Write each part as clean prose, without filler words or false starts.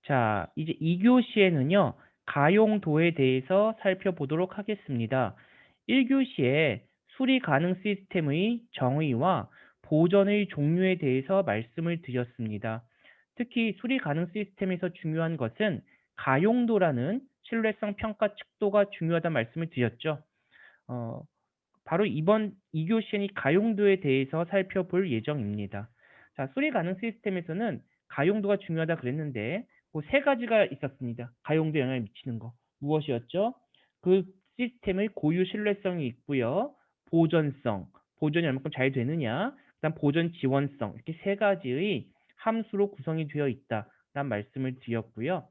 자, 이제 2교시에는요, 가용도에 대해서 살펴보도록 하겠습니다. 1교시에 수리 가능 시스템의 정의와 보전의 종류에 대해서 말씀을 드렸습니다. 특히 수리 가능 시스템에서 중요한 것은 가용도라는 신뢰성 평가 척도가 중요하다는 말씀을 드렸죠. 어, 바로 이번 2교시엔 이 가용도에 대해서 살펴볼 예정입니다. 자, 수리 가능 시스템에서는 가용도가 중요하다 그랬는데 그 세 가지가 있었습니다. 가용도에 영향을 미치는 거. 무엇이었죠? 그 시스템의 고유 신뢰성이 있고요. 보전성, 보존이 얼마큼 잘 되느냐, 그다음 보존 지원성 이렇게 세 가지의 함수로 구성이 되어 있다라는 말씀을 드렸고요.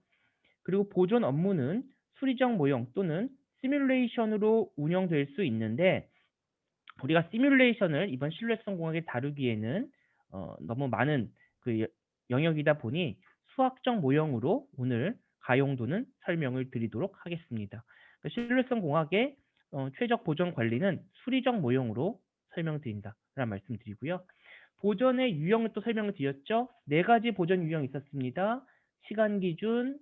그리고 보존 업무는 수리적 모형 또는 시뮬레이션으로 운영될 수 있는데 우리가 시뮬레이션을 이번 신뢰성 공학에 다루기에는 너무 많은 그 영역이다 보니 수학적 모형으로 오늘 가용도는 설명을 드리도록 하겠습니다. 그 신뢰성 공학의 최적 보존 관리는 수리적 모형으로 설명드린다라는 말씀드리고요. 보존의 유형을 또 설명을 드렸죠. 네 가지 보존 유형이 있었습니다. 시간 기준,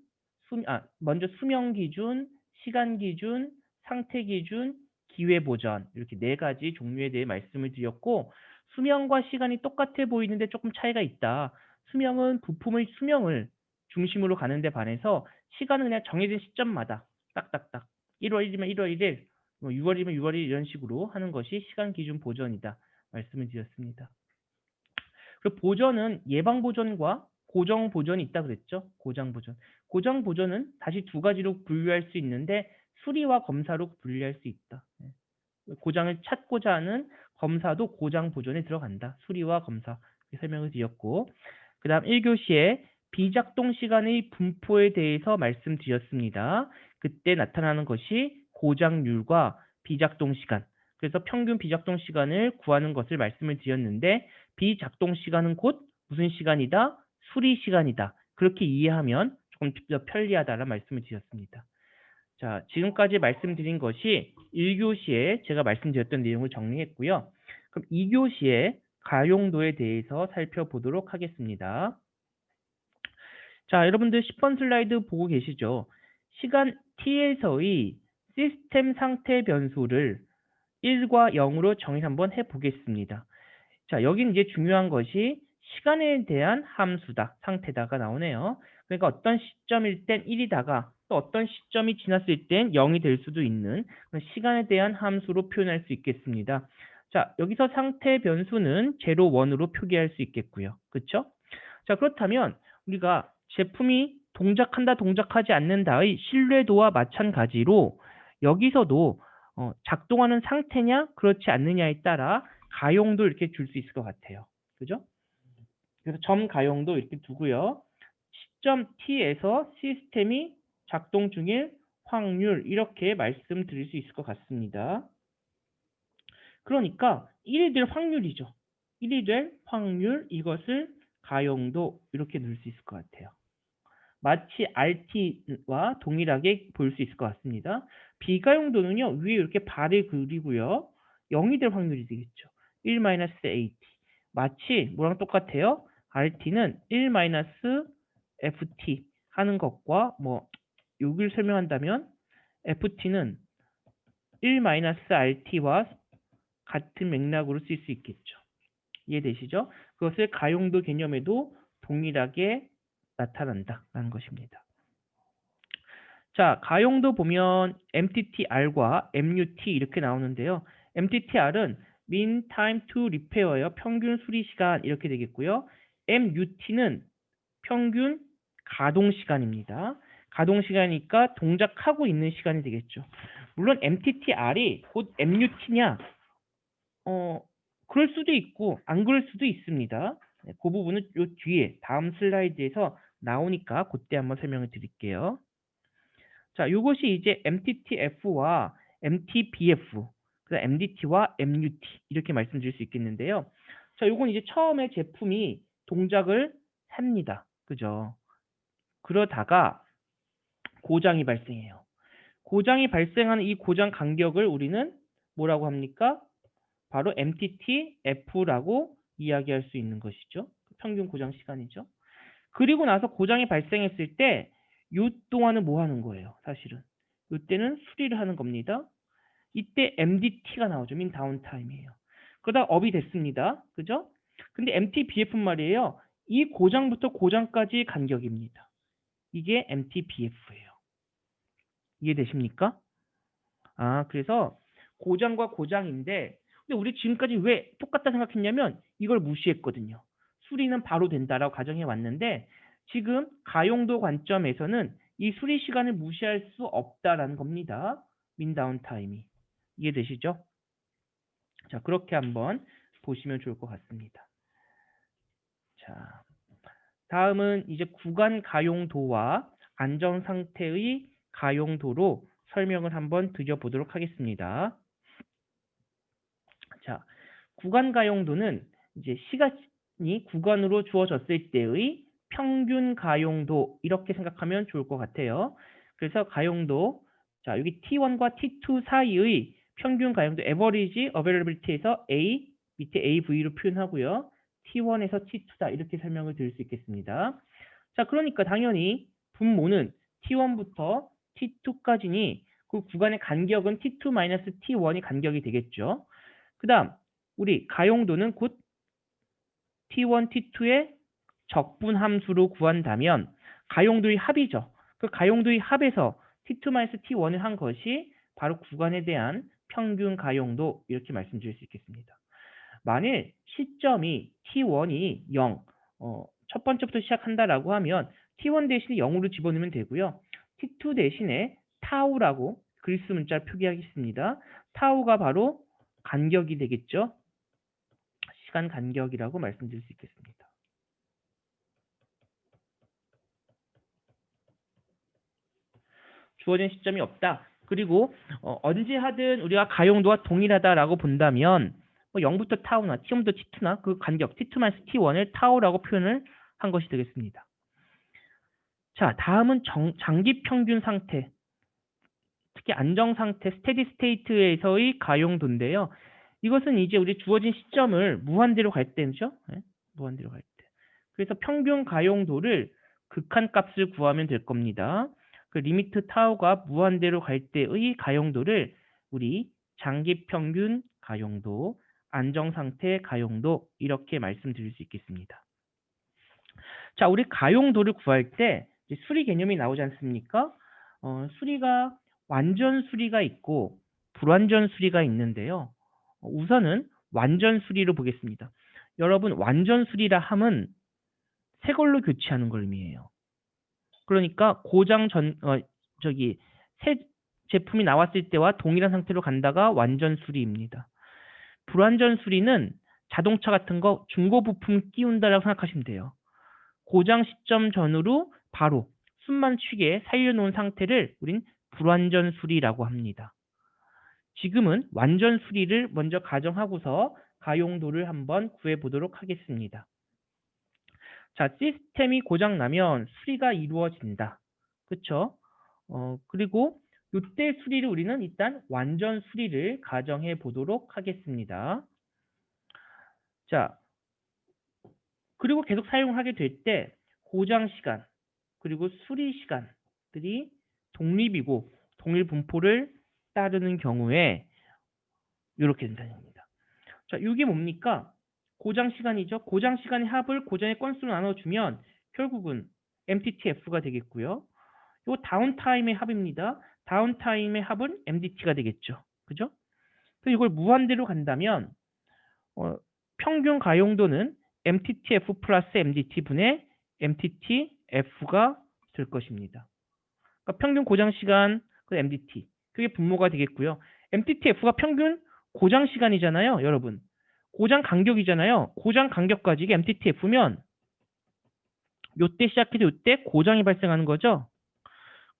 먼저 수명 기준, 시간 기준, 상태 기준, 기회 보전 이렇게 네 가지 종류에 대해 말씀을 드렸고 수명과 시간이 똑같아 보이는데 조금 차이가 있다. 수명은 부품의 수명을 중심으로 가는데 반해서 시간은 그냥 정해진 시점마다 딱딱딱 1월 1일이면 1월 1일, 6월이면 6월 1일 이런 식으로 하는 것이 시간 기준 보전이다 말씀을 드렸습니다. 그리고 보전은 예방 보전과 고정 보전이 있다 그랬죠. 고정 보전. 고정 보전은 다시 두 가지로 분류할 수 있는데 수리와 검사로 분류할 수 있다. 고장을 찾고자 하는 검사도 고장 보존에 들어간다. 수리와 검사 이렇게 설명을 드렸고 그 다음 1교시에 비작동 시간의 분포에 대해서 말씀드렸습니다. 그때 나타나는 것이 고장률과 비작동 시간 그래서 평균 비작동 시간을 구하는 것을 말씀을 드렸는데 비작동 시간은 곧 무슨 시간이다? 수리 시간이다. 그렇게 이해하면 조금 더 편리하다는 말씀을 드렸습니다. 자, 지금까지 말씀드린 것이 1교시에 제가 말씀드렸던 내용을 정리했고요. 그럼 2교시에 가용도에 대해서 살펴보도록 하겠습니다. 자, 여러분들 10번 슬라이드 보고 계시죠? 시간 t에서의 시스템 상태 변수를 1과 0으로 정의 한번 해보겠습니다. 자, 여기 이제 중요한 것이 시간에 대한 함수다, 상태다가 나오네요. 그러니까 어떤 시점일 땐 1이다가 또 어떤 시점이 지났을 땐 0이 될 수도 있는 시간에 대한 함수로 표현할 수 있겠습니다. 자, 여기서 상태 변수는 0, 1으로 표기할 수 있겠고요. 그렇죠? 자, 그렇다면 우리가 제품이 동작한다, 동작하지 않는다의 신뢰도와 마찬가지로 여기서도 작동하는 상태냐, 그렇지 않느냐에 따라 가용도 이렇게 줄 수 있을 것 같아요. 그죠? 그래서 점 가용도 이렇게 두고요. 시점 t에서 시스템이 작동 중일 확률 이렇게 말씀드릴 수 있을 것 같습니다. 그러니까 1이 될 확률이죠. 1이 될 확률 이것을 가용도 이렇게 넣을 수 있을 것 같아요. 마치 RT와 동일하게 볼 수 있을 것 같습니다. 비가용도는요. 위에 이렇게 발을 그리고요. 0이 될 확률이 되겠죠. 1-AT. 마치 뭐랑 똑같아요? RT는 1-FT 하는 것과 뭐 여기를 설명한다면 FT는 1-RT와 같은 맥락으로 쓸 수 있겠죠. 이해되시죠? 그것을 가용도 개념에도 동일하게 나타난다라는 것입니다. 자, 가용도 보면 MTTR과 MUT 이렇게 나오는데요. MTTR은 Mean Time to Repair예요. 평균 수리 시간 이렇게 되겠고요. MUT는 평균 가동 시간입니다. 가동 시간이니까 동작하고 있는 시간이 되겠죠. 물론 MTTR이 곧 MUT냐? 그럴 수도 있고 안 그럴 수도 있습니다. 네, 그 부분은 요 뒤에 다음 슬라이드에서 나오니까 그때 한번 설명을 드릴게요. 자, 이것이 이제 MTTF와 MTBF, 그다음 MDT와 MUT 이렇게 말씀드릴 수 있겠는데요. 자, 요건 이제 처음에 제품이 동작을 합니다. 그죠? 그러다가 고장이 발생해요. 고장이 발생하는 이 고장 간격을 우리는 뭐라고 합니까? 바로 MTTF라고 이야기할 수 있는 것이죠. 평균 고장 시간이죠. 그리고 나서 고장이 발생했을 때 요 동안은 뭐 하는 거예요? 사실은. 요때는 수리를 하는 겁니다. 이때 MDT가 나오죠. min 다운타임이에요. 그러다 업이 됐습니다. 그죠? 근데 MTBF는 말이에요. 이 고장부터 고장까지 간격입니다. 이게 MTBF예요. 이해되십니까? 아, 그래서 고장과 고장인데, 근데 우리 지금까지 왜 똑같다 생각했냐면 이걸 무시했거든요. 수리는 바로 된다라고 가정해 왔는데 지금 가용도 관점에서는 이 수리 시간을 무시할 수 없다라는 겁니다. min 다운타임이. 이해되시죠? 자, 그렇게 한번 보시면 좋을 것 같습니다. 자, 다음은 이제 구간 가용도와 안전 상태의 가용도로 설명을 한번 드려보도록 하겠습니다. 자, 구간 가용도는 이제 시간이 구간으로 주어졌을 때의 평균 가용도 이렇게 생각하면 좋을 것 같아요. 그래서 가용도, 자, 여기 T1과 T2 사이의 평균 가용도 average availability에서 A, 밑에 AV로 표현하고요. T1에서 T2다 이렇게 설명을 드릴 수 있겠습니다. 자, 그러니까 당연히 분모는 T1부터 T2까지니 그 구간의 간격은 T2-T1이 간격이 되겠죠. 그 다음 우리 가용도는 곧 T1, T2의 적분 함수로 구한다면 가용도의 합이죠. 그 가용도의 합에서 T2-T1을 한 것이 바로 구간에 대한 평균 가용도 이렇게 말씀드릴 수 있겠습니다. 만일 시점이 T1이 0, 첫 번째부터 시작한다라고 하면 T1 대신에 0으로 집어넣으면 되고요. T2 대신에 타우라고 그리스 문자를 표기하겠습니다. 타우가 바로 간격이 되겠죠. 시간 간격이라고 말씀드릴 수 있겠습니다. 주어진 시점이 없다. 그리고 언제 하든 우리가 가용도와 동일하다라고 본다면 0부터 타우나 T1부터 T2나 그 간격 T2-T1을 타우라고 표현을 한 것이 되겠습니다. 자, 다음은 장기 평균 상태, 특히 안정 상태, 스테디 스테이트에서의 가용도인데요. 이것은 이제 우리 주어진 시점을 무한대로 갈 때죠. 네? 무한대로 갈 때. 그래서 평균 가용도를 극한값을 구하면 될 겁니다. 그 리미트 타우가 무한대로 갈 때의 가용도를 우리 장기 평균 가용도, 안정 상태 가용도 이렇게 말씀드릴 수 있겠습니다. 자, 우리 가용도를 구할 때 수리 개념이 나오지 않습니까? 수리가 완전 수리가 있고 불완전 수리가 있는데요. 우선은 완전 수리로 보겠습니다. 여러분, 완전 수리라 함은 새 걸로 교체하는 걸 의미해요. 그러니까 고장 새 제품이 나왔을 때와 동일한 상태로 간다가 완전 수리입니다. 불완전 수리는 자동차 같은 거 중고 부품 끼운다라고 생각하시면 돼요. 고장 시점 전후로 바로 숨만 쉬게 살려놓은 상태를 우린 불완전 수리라고 합니다. 지금은 완전 수리를 먼저 가정하고서 가용도를 한번 구해보도록 하겠습니다. 자, 시스템이 고장나면 수리가 이루어진다. 그쵸? 그리고 이때 수리를 우리는 일단 완전 수리를 가정해 보도록 하겠습니다. 자, 그리고 계속 사용을 하게 될 때 고장 시간 그리고 수리 시간들이 독립이고 동일 분포를 따르는 경우에 이렇게 된다는 겁니다. 자, 이게 뭡니까? 고장 시간이죠. 고장 시간의 합을 고장의 건수로 나눠주면 결국은 MTTF가 되겠고요. 이 다운타임의 합입니다. 다운타임의 합은 MDT가 되겠죠. 그죠? 그래서 이걸 무한대로 간다면 평균 가용도는 MTTF 플러스 MDT 분의 MTTF가 될 것입니다. 그러니까 평균 고장 시간 그 MDT 그게 분모가 되겠고요. MTTF가 평균 고장 시간이잖아요, 여러분. 고장 간격이잖아요. 고장 간격까지 이게 MTTF면 요때 시작해서 요때 고장이 발생하는 거죠.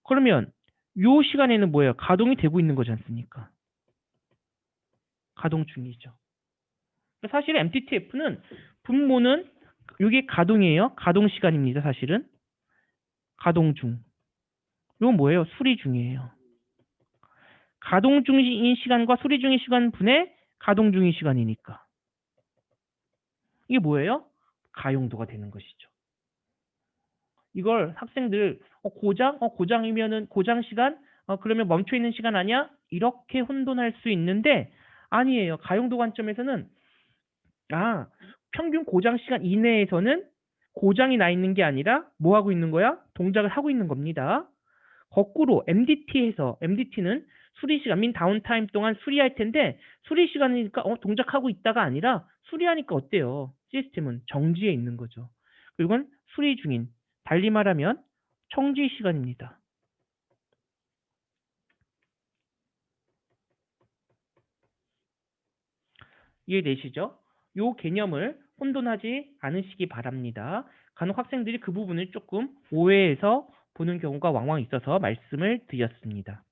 그러면 요 시간에는 뭐예요? 가동이 되고 있는 거지 않습니까? 가동 중이죠. 사실 MTTF는 분모는 이게 가동이에요. 가동 시간입니다. 사실은 가동 중. 이건 뭐예요? 수리 중이에요. 가동 중인 시간과 수리 중인 시간 분의 가동 중인 시간이니까. 이게 뭐예요? 가용도가 되는 것이죠. 이걸 학생들 고장? 고장이면은 고장 시간? 그러면 멈춰 있는 시간 아니야? 이렇게 혼돈할 수 있는데 아니에요. 가용도 관점에서는 평균 고장 시간 이내에서는 고장이 나 있는 게 아니라 뭐 하고 있는 거야? 동작을 하고 있는 겁니다. 거꾸로 MDT는 수리 시간, 민 다운타임 동안 수리할 텐데 수리 시간이니까 동작하고 있다가 아니라 수리하니까 어때요? 시스템은 정지해 있는 거죠. 그리고 이건 수리 중인, 달리 말하면 청지 시간입니다. 이해되시죠? 이 개념을 혼돈하지 않으시기 바랍니다. 간혹 학생들이 그 부분을 조금 오해해서 보는 경우가 왕왕 있어서 말씀을 드렸습니다.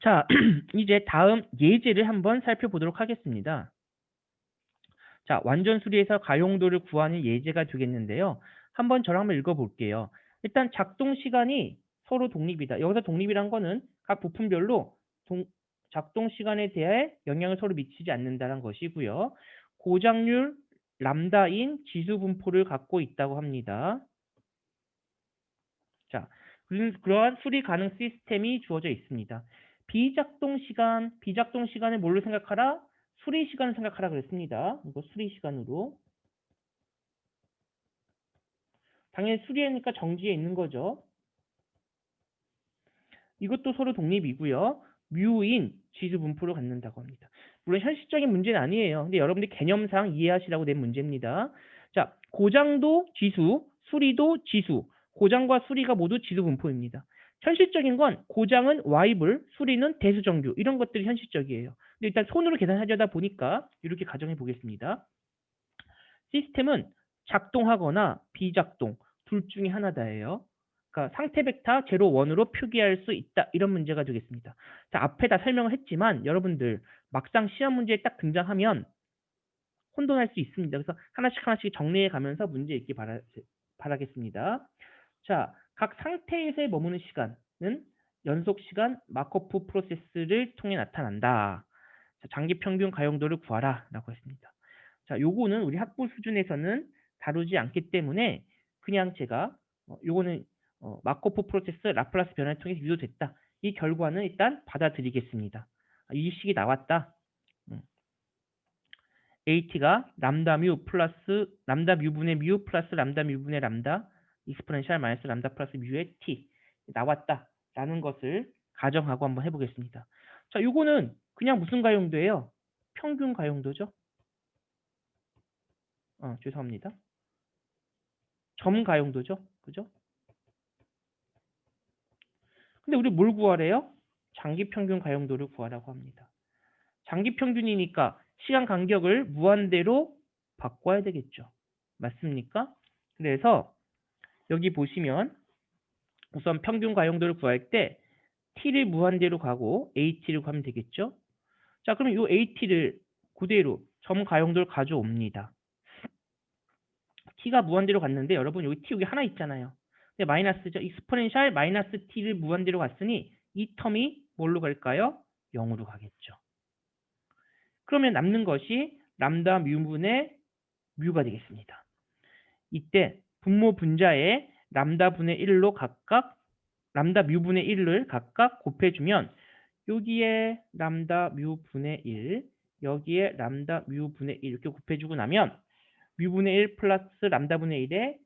자, 이제 다음 예제를 한번 살펴보도록 하겠습니다. 자, 완전 수리에서 가용도를 구하는 예제가 되겠는데요. 한번 저랑 한번 읽어볼게요. 일단 작동 시간이 서로 독립이다. 여기서 독립이란 거는 각 부품별로 작동 시간에 대해 영향을 서로 미치지 않는다는 것이고요. 고장률 람다인 지수 분포를 갖고 있다고 합니다. 자, 그러한 수리 가능 시스템이 주어져 있습니다. 비작동 시간을 뭘로 생각하라? 수리 시간을 생각하라 그랬습니다. 이거 수리 시간으로. 당연히 수리하니까 정지해 있는 거죠. 이것도 서로 독립이고요. 뮤인 지수 분포를 갖는다고 합니다. 물론 현실적인 문제는 아니에요. 근데 여러분들 개념상 이해하시라고 낸 문제입니다. 자, 고장도 지수, 수리도 지수. 고장과 수리가 모두 지수 분포입니다. 현실적인 건 고장은 Y불, 수리는 대수정규. 이런 것들이 현실적이에요. 근데 일단 손으로 계산하려다 보니까 이렇게 가정해 보겠습니다. 시스템은 작동하거나 비작동 둘 중에 하나다예요. 그러니까 상태 벡터 0, 1으로 표기할 수 있다. 이런 문제가 되겠습니다. 자, 앞에 다 설명을 했지만 여러분들 막상 시험 문제에 딱 등장하면 혼돈할 수 있습니다. 그래서 하나씩 정리해 가면서 문제 읽기 바라겠습니다. 자, 각 상태에서의 머무는 시간은 연속 시간 마코프 프로세스를 통해 나타난다. 자, 장기 평균 가용도를 구하라 라고 했습니다. 자, 요거는 우리 학부 수준에서는 다루지 않기 때문에 그냥 제가 요거는 마코프 프로세스 라플라스 변화를 통해서 유도됐다. 이 결과는 일단 받아들이겠습니다. 이 식이 나왔다. AT가 람다 뮤 플러스 람다 뮤분의 뮤 플러스 람다 뮤분의 람다 익스포넨셜 마이너스 람다 플러스 뮤의 T 나왔다라는 것을 가정하고 한번 해보겠습니다. 자, 요거는 그냥 무슨 가용도예요? 평균 가용도죠. 죄송합니다. 점 가용도죠. 그죠? 근데 우리 뭘 구하래요? 장기 평균 가용도를 구하라고 합니다. 장기 평균이니까 시간 간격을 무한대로 바꿔야 되겠죠. 맞습니까? 그래서 여기 보시면 우선 평균 가용도를 구할 때 t를 무한대로 가고 at를 가면 되겠죠. 자, 그러면 이 at를 그대로 점 가용도를 가져옵니다. t가 무한대로 갔는데 여러분 여기 t 여기 하나 있잖아요. 근데 마이너스죠. 익스포넨셜 마이너스 t를 무한대로 갔으니 이 텀이 뭘로 갈까요? 0으로 가겠죠. 그러면 남는 것이 람다 뮤분의 뮤가 되겠습니다. 이때 분모 분자에 람다 분의 1로 각각 람다 뮤분의 1을 각각 곱해주면 여기에 람다 뮤분의 1 여기에 람다 뮤분의 1 이렇게 곱해주고 나면 뮤분의 1 플러스 람다분의 1에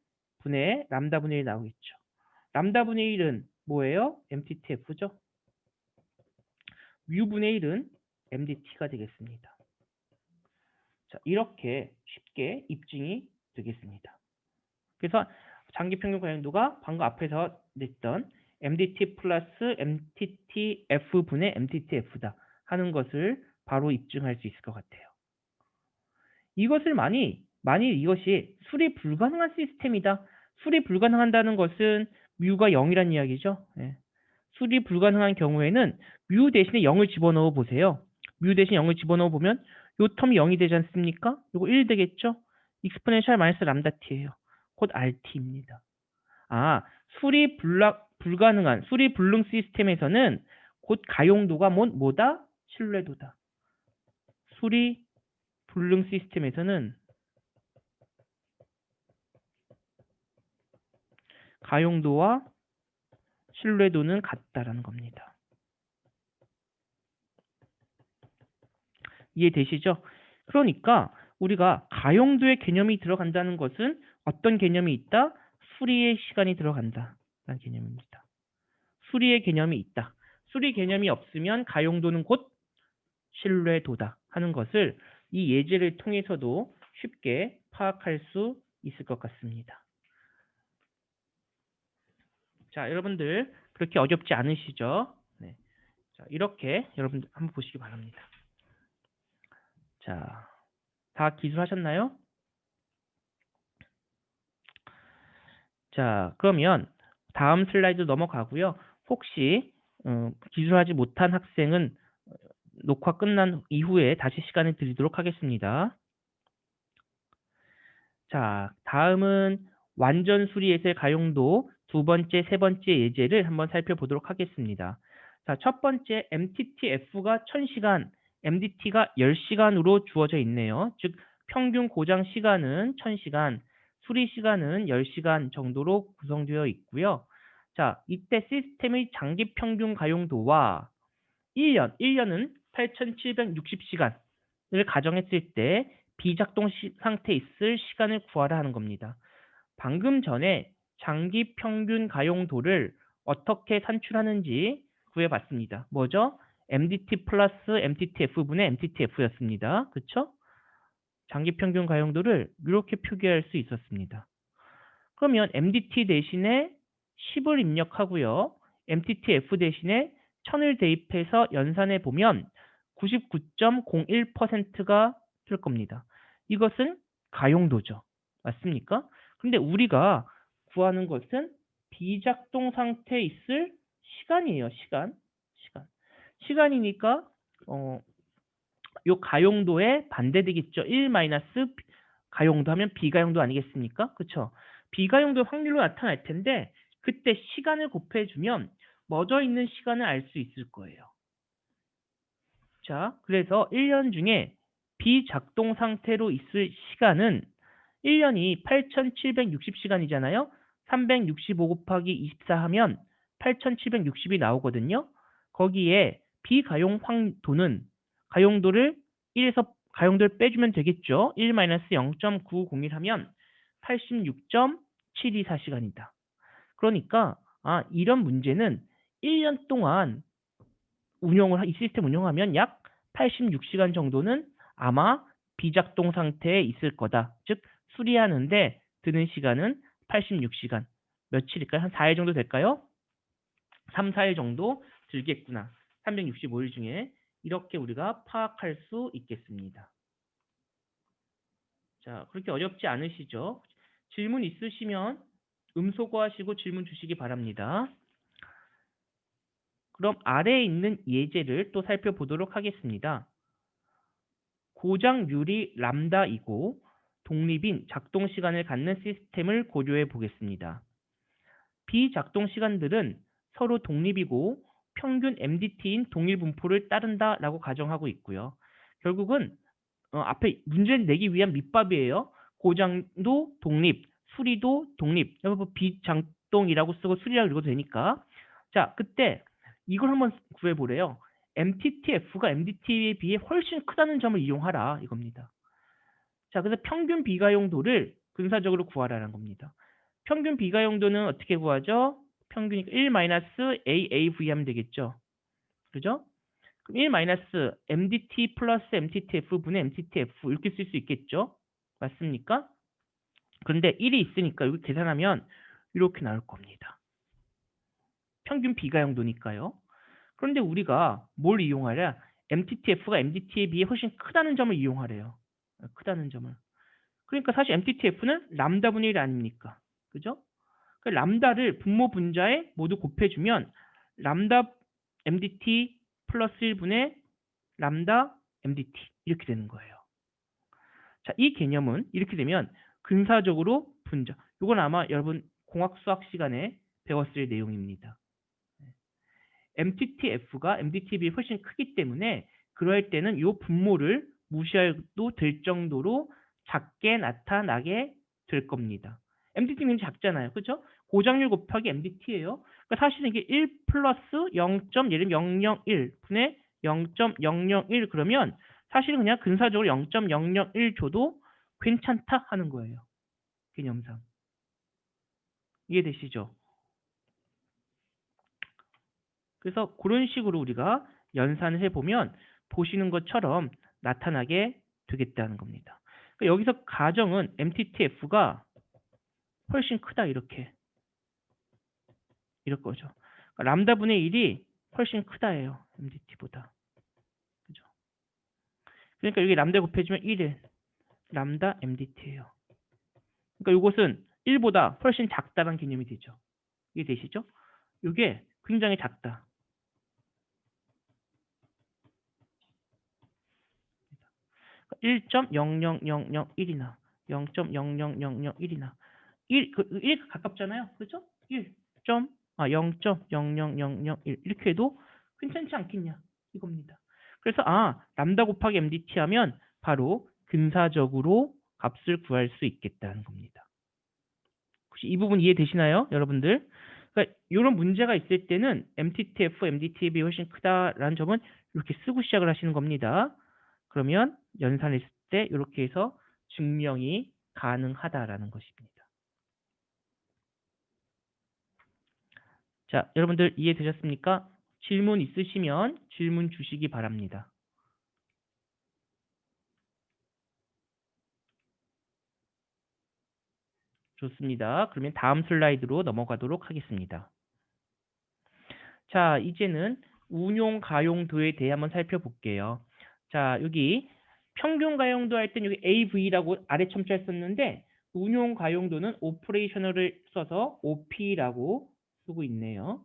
분의 람다분의 1 나오겠죠. 람다분의 1은 뭐예요? MTTF죠. 뮤분의 1은 MDT가 되겠습니다. 자, 이렇게 쉽게 입증이 되겠습니다. 그래서 장기평균 가용도가 방금 앞에서 냈던 MDT 플러스 MTTF분의 MTTF다 하는 것을 바로 입증할 수 있을 것 같아요. 이것을 만일 이것이 수리 불가능한 시스템이다. 수리 불가능한다는 것은 뮤가 0이란 이야기죠. 예. 수리 불가능한 경우에는 뮤 대신에 0을 집어넣어 보세요. 뮤 대신 0을 집어넣어 보면 요 텀이 0이 되지 않습니까? 요거 1 되겠죠? 익스포넨셜 마이너스 람다 t예요. 곧 RT입니다. 수리 불가능한 수리 불능 시스템에서는 곧 가용도가 뭐다? 신뢰도다. 수리 불능 시스템에서는 가용도와 신뢰도는 같다라는 겁니다. 이해되시죠? 그러니까 우리가 가용도의 개념이 들어간다는 것은 어떤 개념이 있다? 수리의 시간이 들어간다라는 개념입니다. 수리의 개념이 있다. 수리 개념이 없으면 가용도는 곧 신뢰도다 하는 것을 이 예제를 통해서도 쉽게 파악할 수 있을 것 같습니다. 자, 여러분들 그렇게 어렵지 않으시죠? 네. 자, 이렇게 여러분들 한번 보시기 바랍니다. 자, 다 기술하셨나요? 자, 그러면 다음 슬라이드 넘어가고요. 혹시 기술하지 못한 학생은 녹화 끝난 이후에 다시 시간을 드리도록 하겠습니다. 자, 다음은 완전 수리에서의 가용도 두 번째, 세 번째 예제를 한번 살펴보도록 하겠습니다. 자, 첫 번째 MTTF가 1000시간, MDT가 10시간으로 주어져 있네요. 즉, 평균 고장 시간은 1000시간, 수리 시간은 10시간 정도로 구성되어 있고요. 자, 이때 시스템의 장기 평균 가용도와 1년은 8760시간을 가정했을 때 비작동 상태에 있을 시간을 구하라 하는 겁니다. 방금 전에 장기 평균 가용도를 어떻게 산출하는지 구해봤습니다. 뭐죠? MDT 플러스 MTTF분의 MTTF였습니다. 그쵸? 장기 평균 가용도를 이렇게 표기할 수 있었습니다. 그러면 MDT 대신에 10을 입력하고요. MTTF 대신에 1000을 대입해서 연산해 보면 99.01%가 될 겁니다. 이것은 가용도죠. 맞습니까? 근데 우리가 구하는 것은 비작동 상태에 있을 시간이에요. 시간. 시간이니까 요 가용도에 반대되겠죠. 1 마이너스 가용도 하면 비가용도 아니겠습니까? 그렇죠? 비가용도 확률로 나타날 텐데 그때 시간을 곱해주면 멎어 있는 시간을 알 수 있을 거예요. 자, 그래서 1년 중에 비작동 상태로 있을 시간은 1년이 8760시간이잖아요. 365 곱하기 24 하면 8760이 나오거든요. 거기에 비가용 황도는 가용도를 1에서 가용도를 빼주면 되겠죠. 1-0.901 하면 86.724시간이다. 그러니까 이런 문제는 1년 동안 이 시스템 운영하면 약 86시간 정도는 아마 비작동 상태에 있을 거다. 즉 수리하는데 드는 시간은 86시간. 며칠일까요? 한 4일 정도 될까요? 3, 4일 정도 들겠구나. 365일 중에 이렇게 우리가 파악할 수 있겠습니다. 자, 그렇게 어렵지 않으시죠? 질문 있으시면 음소거하시고 질문 주시기 바랍니다. 그럼 아래에 있는 예제를 또 살펴보도록 하겠습니다. 고장률이 람다이고 독립인 작동 시간을 갖는 시스템을 고려해 보겠습니다. 비작동 시간들은 서로 독립이고 평균 MDT인 동일 분포를 따른다라고 가정하고 있고요. 결국은 앞에 문제를 내기 위한 밑밥이에요. 고장도 독립, 수리도 독립. 여러분 비작동이라고 쓰고 수리라고 읽어도 되니까. 자, 그때 이걸 한번 구해보래요. MTTF가 MDT에 비해 훨씬 크다는 점을 이용하라 이겁니다. 자, 그래서 평균 비가용도를 근사적으로 구하라는 겁니다. 평균 비가용도는 어떻게 구하죠? 평균이 1-AAV 하면 되겠죠. 그죠? 그럼 1-MDT 플러스 MTTF 분의 MTTF 이렇게 쓸 수 있겠죠? 맞습니까? 그런데 1이 있으니까 여기 계산하면 이렇게 나올 겁니다. 평균 비가용도니까요. 그런데 우리가 뭘 이용하랴? MTTF가 MDT에 비해 훨씬 크다는 점을 이용하래요. 크다는 점을. 그러니까 사실 MTTF는 람다분의 1 아닙니까? 그죠? 그 람다를 분모 분자에 모두 곱해주면 람다 MDT 플러스 1분의 람다 MDT 이렇게 되는 거예요. 자, 이 개념은 이렇게 되면 근사적으로 분자. 이건 아마 여러분 공학 수학 시간에 배웠을 내용입니다. MTTF가 MDT에 비해 훨씬 크기 때문에 그럴 때는 이 분모를 무시해도 될 정도로 작게 나타나게 될 겁니다. MDT 굉장히 작잖아요. 그렇죠? 고장률 곱하기 MDT예요. 그러니까 사실은 이게 1 플러스 0.001 분의 0.001 그러면 사실은 그냥 근사적으로 0.001 줘도 괜찮다 하는 거예요. 개념상. 이해되시죠? 그래서 그런 식으로 우리가 연산을 해보면 보시는 것처럼 나타나게 되겠다는 겁니다. 그러니까 여기서 가정은 MTTF가 훨씬 크다 이렇게 이럴 거죠. 그러니까 람다분의 1이 훨씬 크다예요. MDT보다. 그죠? 그러니까 여기 람다 곱해주면 1은 람다 MDT예요. 그러니까 이것은 1보다 훨씬 작다는 개념이 되죠. 이게 되시죠? 이게 굉장히 작다. 1.00001이나 0.00001이나 1 가깝잖아요. 그렇죠? 0.0001 이렇게 해도 괜찮지 않겠냐 이겁니다. 그래서 람다 곱하기 MDT 하면 바로 근사적으로 값을 구할 수 있겠다는 겁니다. 혹시 이 부분 이해되시나요, 여러분들? 그러니까 이런 문제가 있을 때는 MTTF, MDTF이 훨씬 크다라는 점은 이렇게 쓰고 시작을 하시는 겁니다. 그러면 연산했을 때 이렇게 해서 증명이 가능하다라는 것입니다. 자, 여러분들 이해되셨습니까? 질문 있으시면 질문 주시기 바랍니다. 좋습니다. 그러면 다음 슬라이드로 넘어가도록 하겠습니다. 자, 이제는 운용 가용도에 대해 한번 살펴볼게요. 자, 여기 평균 가용도 할 땐 여기 AV라고 아래 첨자를 썼는데 운용 가용도는 오퍼레이셔널을 써서 OP라고 쓰고 있네요.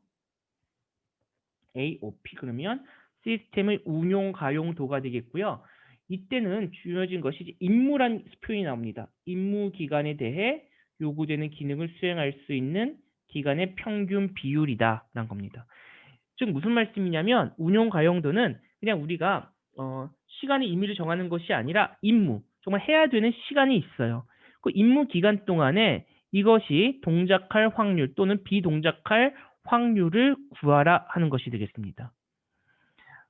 AOP 그러면 시스템의 운용 가용도가 되겠고요. 이때는 중요해진 것이 이제 임무란 표현이 나옵니다. 임무 기간에 대해 요구되는 기능을 수행할 수 있는 기간의 평균 비율이다라는 겁니다. 즉 무슨 말씀이냐면 운용 가용도는 그냥 우리가 시간의 임의를 정하는 것이 아니라 임무, 정말 해야 되는 시간이 있어요. 그 임무 기간 동안에 이것이 동작할 확률 또는 비동작할 확률을 구하라 하는 것이 되겠습니다.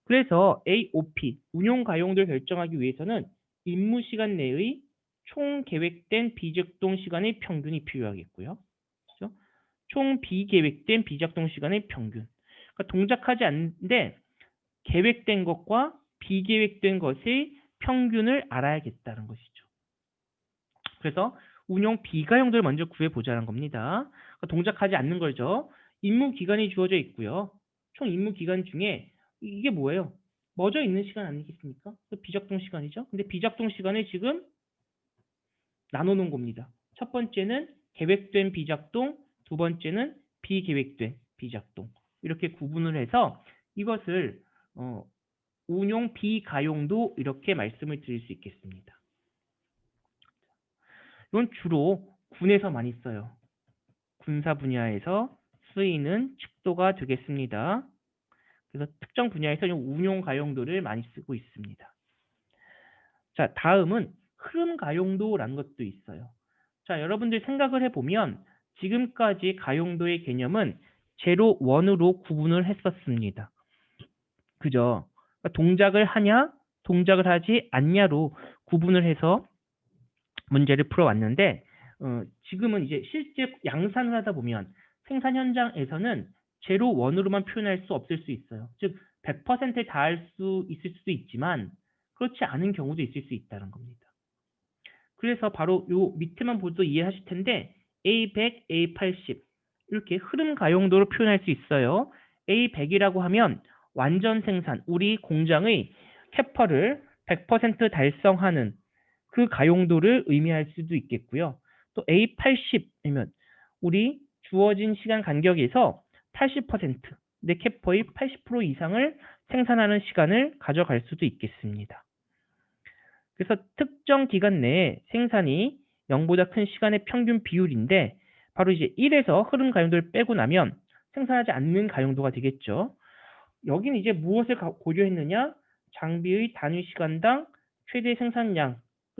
그래서 AOP, 운용 가용도를 결정하기 위해서는 임무 시간 내의 총 계획된 비작동 시간의 평균이 필요하겠고요. 그렇죠? 총 비계획된 비작동 시간의 평균. 그러니까 동작하지 않는데 계획된 것과 비계획된 것의 평균을 알아야겠다는 것이죠. 그래서 운용 비가용도를 먼저 구해보자는 겁니다. 그러니까 동작하지 않는 거죠. 임무 기간이 주어져 있고요. 총 임무 기간 중에 이게 뭐예요? 멎어 있는 시간 아니겠습니까? 비작동 시간이죠. 근데 비작동 시간을 지금 나눠놓은 겁니다. 첫 번째는 계획된 비작동, 두 번째는 비계획된 비작동. 이렇게 구분을 해서 이것을 운용 비가용도 이렇게 말씀을 드릴 수 있겠습니다. 이건 주로 군에서 많이 써요. 군사 분야에서 쓰이는 칙도가 되겠습니다. 그래서 특정 분야에서 운용 가용도를 많이 쓰고 있습니다. 자, 다음은 흐름 가용도라는 것도 있어요. 자, 여러분들 생각을 해보면 지금까지 가용도의 개념은 제로, 원으로 구분을 했었습니다. 그죠? 그러니까 동작을 하냐, 동작을 하지 않냐로 구분을 해서 문제를 풀어왔는데 지금은 이제 실제 양산을 하다 보면 생산 현장에서는 제로, 원으로만 표현할 수 없을 수 있어요. 즉 100%에 닿을 수 있을 수도 있지만 그렇지 않은 경우도 있을 수 있다는 겁니다. 그래서 바로 요 밑에만 보도 이해하실 텐데 A100, A80 이렇게 흐름 가용도로 표현할 수 있어요. A100이라고 하면 완전 생산, 우리 공장의 캐파를 100% 달성하는 그 가용도를 의미할 수도 있겠고요. 또 A80이면 우리 주어진 시간 간격에서 80%, 내 캐퍼의 80% 이상을 생산하는 시간을 가져갈 수도 있겠습니다. 그래서 특정 기간 내에 생산이 0보다 큰 시간의 평균 비율인데 바로 이제 1에서 흐름 가용도를 빼고 나면 생산하지 않는 가용도가 되겠죠. 여기는 이제 무엇을 고려했느냐? 장비의 단위 시간당 최대 생산량을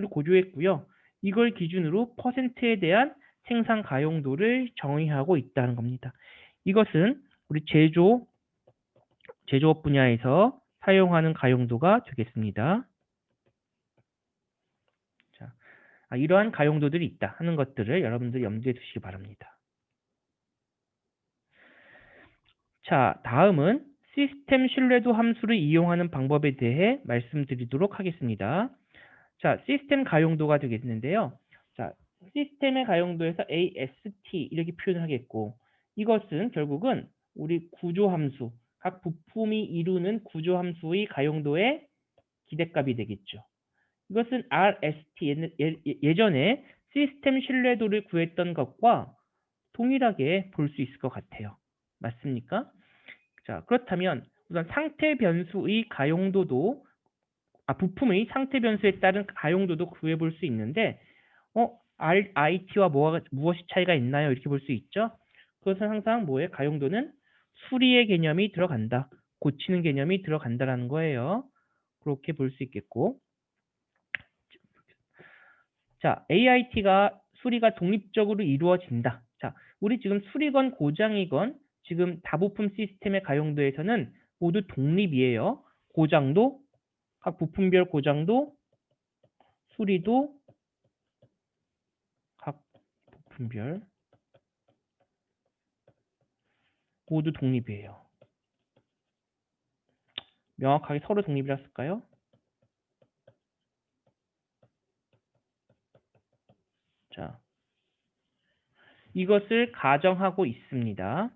고려했고요. 이걸 기준으로 퍼센트에 대한 생산 가용도를 정의하고 있다는 겁니다. 이것은 우리 제조업 분야에서 사용하는 가용도가 되겠습니다. 자, 이러한 가용도들이 있다 하는 것들을 여러분들 염두에 두시기 바랍니다. 자, 다음은 시스템 신뢰도 함수를 이용하는 방법에 대해 말씀드리도록 하겠습니다. 자, 시스템 가용도가 되겠는데요. 자, 시스템의 가용도에서 AST 이렇게 표현을 하겠고, 이것은 결국은 우리 구조함수, 각 부품이 이루는 구조함수의 가용도의 기대값이 되겠죠. 이것은 RST, 예전에 시스템 신뢰도를 구했던 것과 동일하게 볼 수 있을 것 같아요. 맞습니까? 자, 그렇다면 우선 상태 변수의 가용도도 부품의 상태 변수에 따른 가용도도 구해 볼 수 있는데 RIT와 무엇이 차이가 있나요? 이렇게 볼 수 있죠. 그것은 항상 가용도는 수리의 개념이 들어간다. 고치는 개념이 들어간다라는 거예요. 그렇게 볼 수 있겠고. 자, AIT가 수리가 독립적으로 이루어진다. 자, 우리 지금 수리건 고장이건 지금 다부품 시스템의 가용도에서는 모두 독립이에요. 고장도, 각 부품별 고장도, 수리도 각 부품별 모두 독립이에요. 명확하게 서로 독립이라 쓸까요? 자, 이것을 가정하고 있습니다.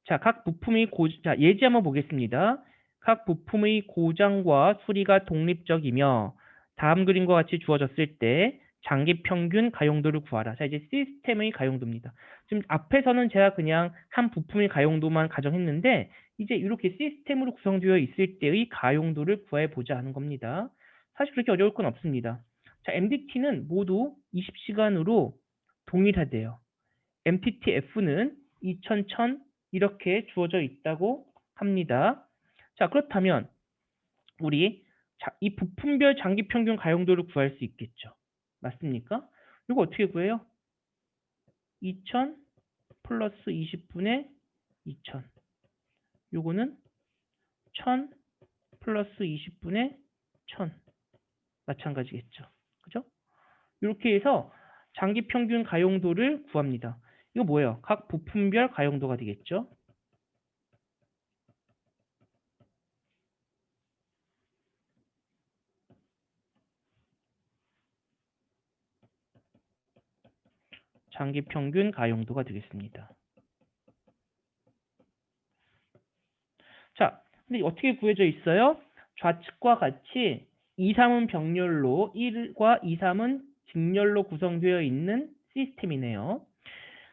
자, 각 부품의 자, 예제 한번 보겠습니다. 각 부품의 고장과 수리가 독립적이며 다음 그림과 같이 주어졌을 때 장기 평균 가용도를 구하라. 자, 이제 시스템의 가용도입니다. 지금 앞에서는 제가 그냥 한 부품의 가용도만 가정했는데 이제 이렇게 시스템으로 구성되어 있을 때의 가용도를 구해보자 하는 겁니다. 사실 그렇게 어려울 건 없습니다. 자, MDT는 모두 20시간으로 동일하대요. MTTF는 2000, 1000 이렇게 주어져 있다고 합니다. 자, 그렇다면 우리 이 부품별 장기 평균 가용도를 구할 수 있겠죠. 맞습니까? 이거 어떻게 구해요? 2000 플러스 20분의 2000. 요거는 1000 플러스 20분의 1000. 마찬가지겠죠. 그죠? 이렇게 해서 장기 평균 가용도를 구합니다. 이거 뭐예요? 각 부품별 가용도가 되겠죠. 장기 평균 가용도가 되겠습니다. 자, 근데 어떻게 구해져 있어요? 좌측과 같이 2, 3은 병렬로 1과 2, 3은 직렬로 구성되어 있는 시스템이네요.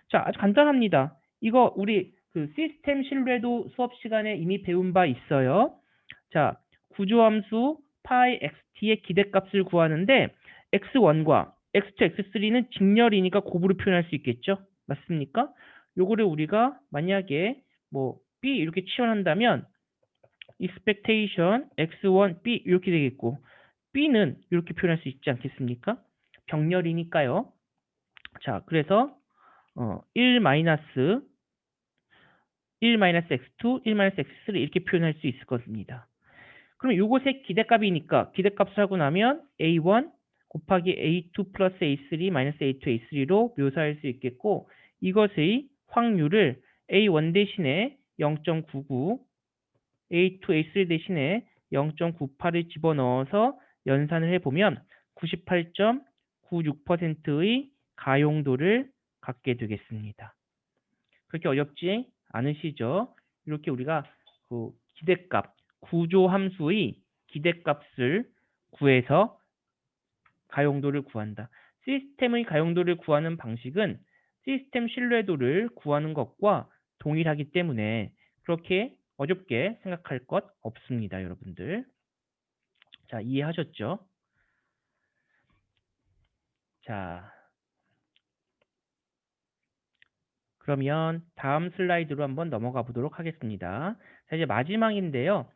자, 아주 간단합니다. 이거 우리 그 시스템 신뢰도 수업 시간에 이미 배운 바 있어요. 자, 구조함수 파이 xt의 기대값을 구하는데 x1과 x2, x3는 직렬이니까 곱으로 표현할 수 있겠죠? 맞습니까? 요거를 우리가 만약에 b 이렇게 치환한다면 expectation x1 b 이렇게 되겠고 b는 이렇게 표현할 수 있지 않겠습니까? 병렬이니까요. 자, 그래서 1 마이너스 x2, 1 마이너스 x3 이렇게 표현할 수 있을 겁니다. 그럼 요것의 기대값이니까 기대값을 하고 나면 a1 곱하기 a2 플러스 a3 마이너스 a2, a3로 묘사할 수 있겠고 이것의 확률을 a1 대신에 0.99 A2, A3 대신에 0.98을 집어넣어서 연산을 해보면 98.96%의 가용도를 갖게 되겠습니다. 그렇게 어렵지 않으시죠? 이렇게 우리가 그 기대값, 구조함수의 기대값을 구해서 가용도를 구한다. 시스템의 가용도를 구하는 방식은 시스템 신뢰도를 구하는 것과 동일하기 때문에 그렇게 어렵게 생각할 것 없습니다, 여러분들. 자, 이해하셨죠? 자, 그러면 다음 슬라이드로 한번 넘어가 보도록 하겠습니다. 자, 이제 마지막인데요.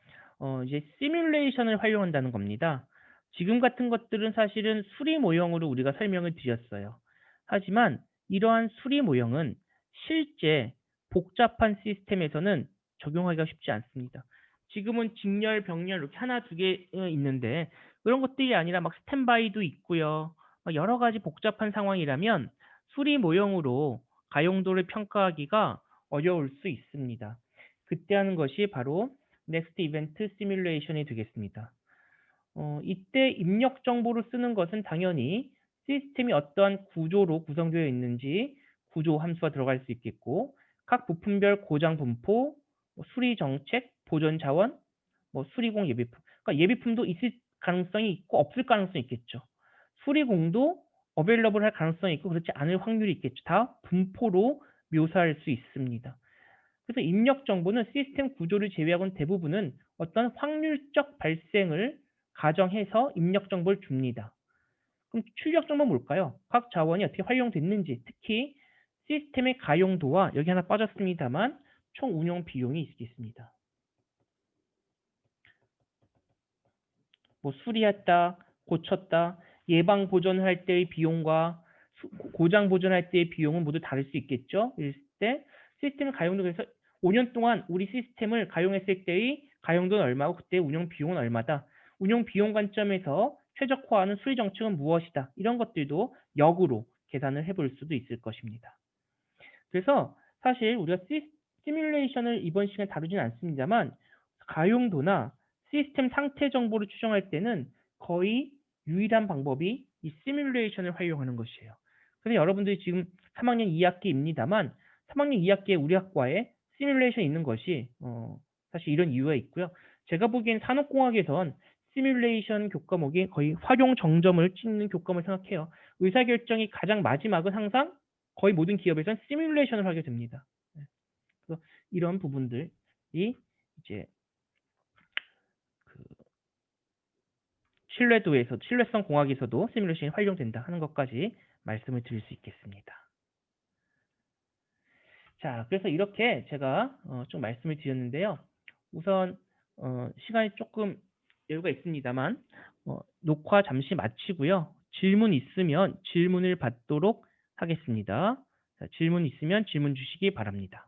이제 시뮬레이션을 활용한다는 겁니다. 지금 같은 것들은 사실은 수리 모형으로 우리가 설명을 드렸어요. 하지만 이러한 수리 모형은 실제 복잡한 시스템에서는 적용하기가 쉽지 않습니다. 지금은 직렬, 병렬 이렇게 하나, 두 개 있는데 그런 것들이 아니라 막 스탠바이도 있고요. 여러 가지 복잡한 상황이라면 수리 모형으로 가용도를 평가하기가 어려울 수 있습니다. 그때 하는 것이 바로 넥스트 이벤트 시뮬레이션이 되겠습니다. 이때 입력 정보를 쓰는 것은 당연히 시스템이 어떠한 구조로 구성되어 있는지 구조 함수가 들어갈 수 있겠고, 각 부품별 고장 분포, 수리 정책, 보존 자원, 수리공 예비품. 그러니까 예비품도 있을 가능성이 있고 없을 가능성이 있겠죠. 수리공도 어베일러블 할 가능성이 있고 그렇지 않을 확률이 있겠죠. 다 분포로 묘사할 수 있습니다. 그래서 입력 정보는 시스템 구조를 제외하고는 대부분은 어떤 확률적 발생을 가정해서 입력 정보를 줍니다. 그럼 출력 정보는 뭘까요? 각 자원이 어떻게 활용됐는지, 특히 시스템의 가용도와 여기 하나 빠졌습니다만 총 운영 비용이 있겠습니다. 수리했다, 고쳤다, 예방 보존할 때의 비용과 고장 보존할 때의 비용은 모두 다를 수 있겠죠. 이럴 때 시스템 가용도 그래서 5년 동안 우리 시스템을 가용했을 때의 가용도는 얼마고 그때 운영 비용은 얼마다. 운영 비용 관점에서 최적화하는 수리 정책은 무엇이다. 이런 것들도 역으로 계산을 해볼 수도 있을 것입니다. 그래서 사실 우리가 시뮬레이션을 이번 시간에 다루지는 않습니다만 가용도나 시스템 상태 정보를 추정할 때는 거의 유일한 방법이 이 시뮬레이션을 활용하는 것이에요. 그래서 여러분들이 지금 3학년 2학기입니다만 3학년 2학기에 우리 학과에 시뮬레이션이 있는 것이 사실 이런 이유가 있고요. 제가 보기엔 산업공학에선 시뮬레이션 교과목이 거의 활용 정점을 찍는 교과목을 생각해요. 의사결정이 가장 마지막은 항상 거의 모든 기업에서는 시뮬레이션을 하게 됩니다. 그래서 이런 부분들이 이제 그 신뢰성 공학에서도 시뮬레이션이 활용된다 하는 것까지 말씀을 드릴 수 있겠습니다. 자, 그래서 이렇게 제가 좀 말씀을 드렸는데요. 우선 시간이 조금 여유가 있습니다만 녹화 잠시 마치고요. 질문 있으면 질문을 받도록 하겠습니다. 자, 질문 있으면 질문 주시기 바랍니다.